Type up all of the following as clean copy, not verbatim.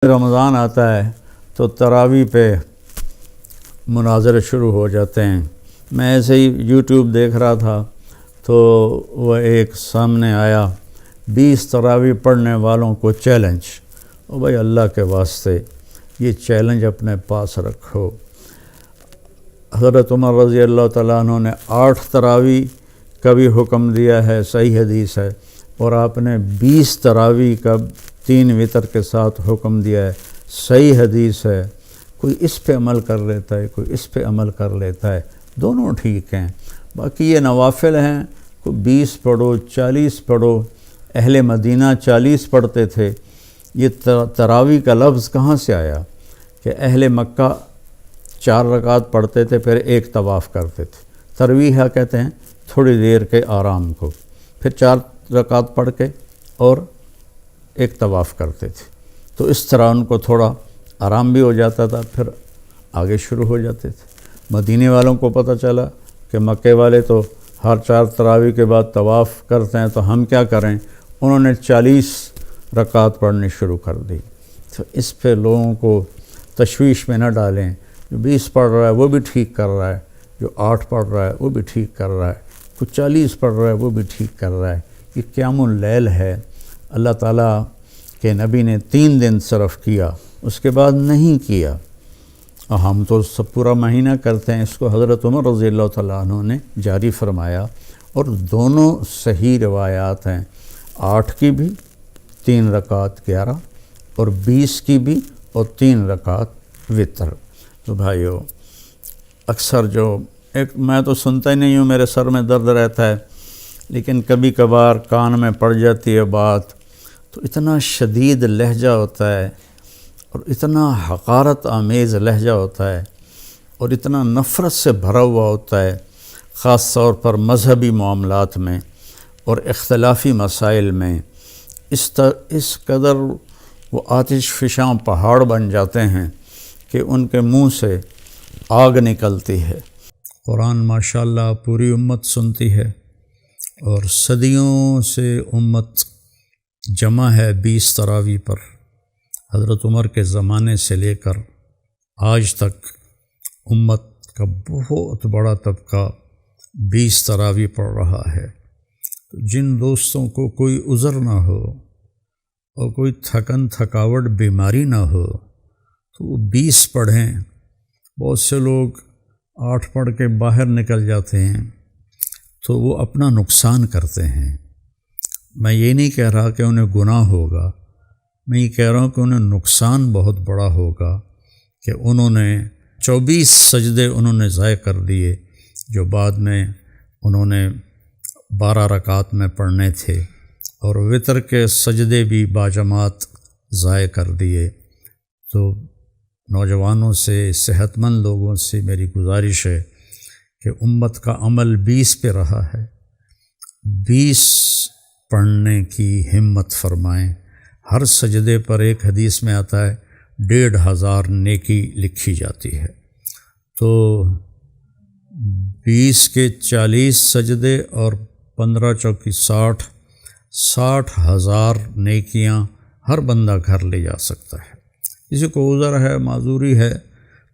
رمضان آتا ہے تو تراویح پہ مناظرے شروع ہو جاتے ہیں۔ میں ایسے ہی یوٹیوب دیکھ رہا تھا تو وہ ایک سامنے آیا 20 تراویح پڑھنے والوں کو چیلنج۔ او بھائی اللہ کے واسطے یہ چیلنج اپنے پاس رکھو۔ حضرت عمر رضی اللہ تعالیٰ عنہ نے 8 تراویح کا بھی حکم دیا ہے، صحیح حدیث ہے، اور آپ نے 20 تراویح کا 3 وتر کے ساتھ حکم دیا ہے، صحیح حدیث ہے۔ کوئی اس پہ عمل کر لیتا ہے، کوئی اس پہ عمل کر لیتا ہے، دونوں ٹھیک ہیں۔ باقی یہ نوافل ہیں، کوئی 20 پڑھو 40 پڑھو، اہل مدینہ 40 پڑھتے تھے۔ یہ تراویح کا لفظ کہاں سے آیا کہ اہل مکہ 4 رکعت پڑھتے تھے پھر ایک طواف کرتے تھے۔ ترویح کہتے ہیں تھوڑی دیر کے آرام کو، پھر 4 رکعت پڑھ کے اور ایک طواف کرتے تھے، تو اس طرح ان کو تھوڑا آرام بھی ہو جاتا تھا، پھر آگے شروع ہو جاتے تھے۔ مدینے والوں کو پتہ چلا کہ مکے والے تو ہر 4 تراویح کے بعد طواف کرتے ہیں، تو ہم کیا کریں؟ انہوں نے 40 رکعت پڑھنی شروع کر دی۔ تو اس پہ لوگوں کو تشویش میں نہ ڈالیں۔ جو 20 پڑھ رہا ہے وہ بھی ٹھیک کر رہا ہے، جو 8 پڑھ رہا ہے وہ بھی ٹھیک کر رہا ہے، کوئی 40 پڑھ رہا ہے وہ بھی ٹھیک کر رہا ہے۔ یہ قیام اللیل ہے، اللہ تعالیٰ کے نبی نے 3 دن صرف کیا، اس کے بعد نہیں کیا، اور ہم تو سب پورا مہینہ کرتے ہیں۔ اس کو حضرت عمر رضی اللہ تعالیٰ عنہ نے جاری فرمایا، اور دونوں صحیح روایات ہیں، 8 کی بھی 3 رکعت 11، اور 20 کی بھی اور 3 رکعت وتر۔ تو بھائیو، اکثر میں تو سنتا ہی نہیں ہوں، میرے سر میں درد رہتا ہے، لیکن کبھی کبھار کان میں پڑ جاتی ہے بات، تو اتنا شدید لہجہ ہوتا ہے اور اتنا حقارت آمیز لہجہ ہوتا ہے اور اتنا نفرت سے بھرا ہوا ہوتا ہے، خاص طور پر مذہبی معاملات میں اور اختلافی مسائل میں۔ اس قدر وہ آتش فشاں پہاڑ بن جاتے ہیں کہ ان کے منہ سے آگ نکلتی ہے۔ قرآن ماشاءاللہ پوری امت سنتی ہے، اور صدیوں سے امت جمع ہے 20 تراویح پر۔ حضرت عمر کے زمانے سے لے کر آج تک امت کا بہت بڑا طبقہ 20 تراویح پڑھ رہا ہے۔ جن دوستوں کو کوئی عذر نہ ہو اور کوئی تھکاوٹ بیماری نہ ہو تو وہ 20 پڑھیں۔ بہت سے لوگ 8 پڑھ کے باہر نکل جاتے ہیں تو وہ اپنا نقصان کرتے ہیں۔ میں یہ نہیں کہہ رہا کہ انہیں گناہ ہوگا، میں یہ کہہ رہا ہوں کہ انہیں نقصان بہت بڑا ہوگا کہ انہوں نے 24 سجدے انہوں نے ضائع کر دیے، جو بعد میں انہوں نے 12 رکعت میں پڑھنے تھے، اور وتر کے سجدے بھی باجماعت ضائع کر دیے۔ تو نوجوانوں سے، صحت مند لوگوں سے میری گزارش ہے کہ امت کا عمل 20 پہ رہا ہے، 20 پڑھنے کی ہمت فرمائیں۔ ہر سجدے پر ایک حدیث میں آتا ہے 1500 نیکی لکھی جاتی ہے۔ تو 20 کے 40 سجدے اور 15 چوکی 60,000 نیکیاں ہر بندہ گھر لے جا سکتا ہے۔ کسی کو عذر ہے، معذوری ہے،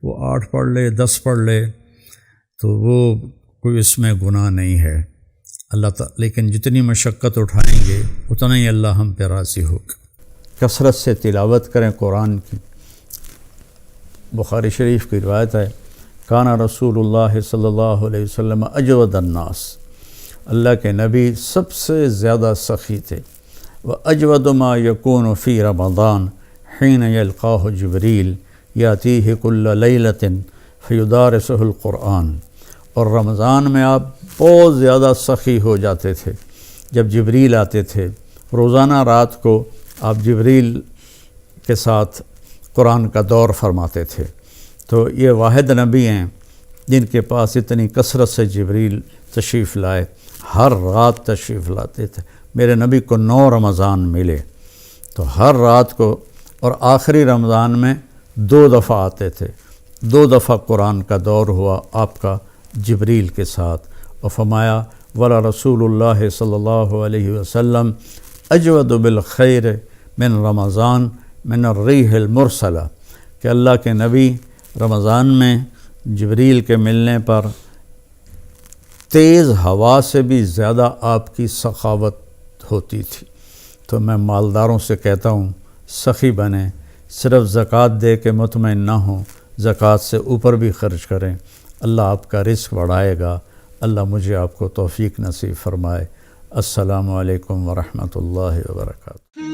وہ 8 پڑھ لے، 10 پڑھ لے، تو وہ کوئی اس میں گناہ نہیں ہے۔ اللہ تعالیٰ لیکن جتنی مشقت اٹھائیں گے اتنا ہی اللہ ہم پہ راضی ہوگا۔ کثرت سے تلاوت کریں قرآن کی۔ بخاری شریف کی روایت ہے، کانا رسول اللہ صلی اللہ علیہ وسلم اجود الناس، اللہ کے نبی سب سے زیادہ سخی تھے۔ وَأَجْوَدُ مَا يَكُونُ فِي رَمَضَانَ حِينَ يَلْقَاهُ جِبْرِيلُ يَأْتِيهِ كُلَّ لَيْلَةٍ فَيُدَارِسُهُ الْقُرْآنَ، اور رمضان میں آپ بہت زیادہ سخی ہو جاتے تھے جب جبریل آتے تھے۔ روزانہ رات کو آپ جبریل کے ساتھ قرآن کا دور فرماتے تھے۔ تو یہ واحد نبی ہیں جن کے پاس اتنی کثرت سے جبریل تشریف لائے، ہر رات تشریف لاتے تھے۔ میرے نبی کو 9 رمضان ملے، تو ہر رات کو، اور آخری رمضان میں 2 دفعہ آتے تھے، 2 دفعہ قرآن کا دور ہوا آپ کا جبریل کے ساتھ، اور فرمایا ولا رسول اللہ صلی اللہ علیہ وسلم اجود بالخیر من رمضان من الریح المرسلہ کہ اللہ کے نبی رمضان میں جبریل کے ملنے پر تیز ہوا سے بھی زیادہ آپ کی سخاوت ہوتی تھی۔ تو میں مالداروں سے کہتا ہوں سخی بنیں، صرف زکوٰۃ دے کے مطمئن نہ ہوں، زکوٰۃ سے اوپر بھی خرچ کریں، اللہ آپ کا رزق بڑھائے گا۔ اللہ مجھے آپ کو توفیق نصیب فرمائے۔ السلام علیکم ورحمۃ اللہ وبرکاتہ۔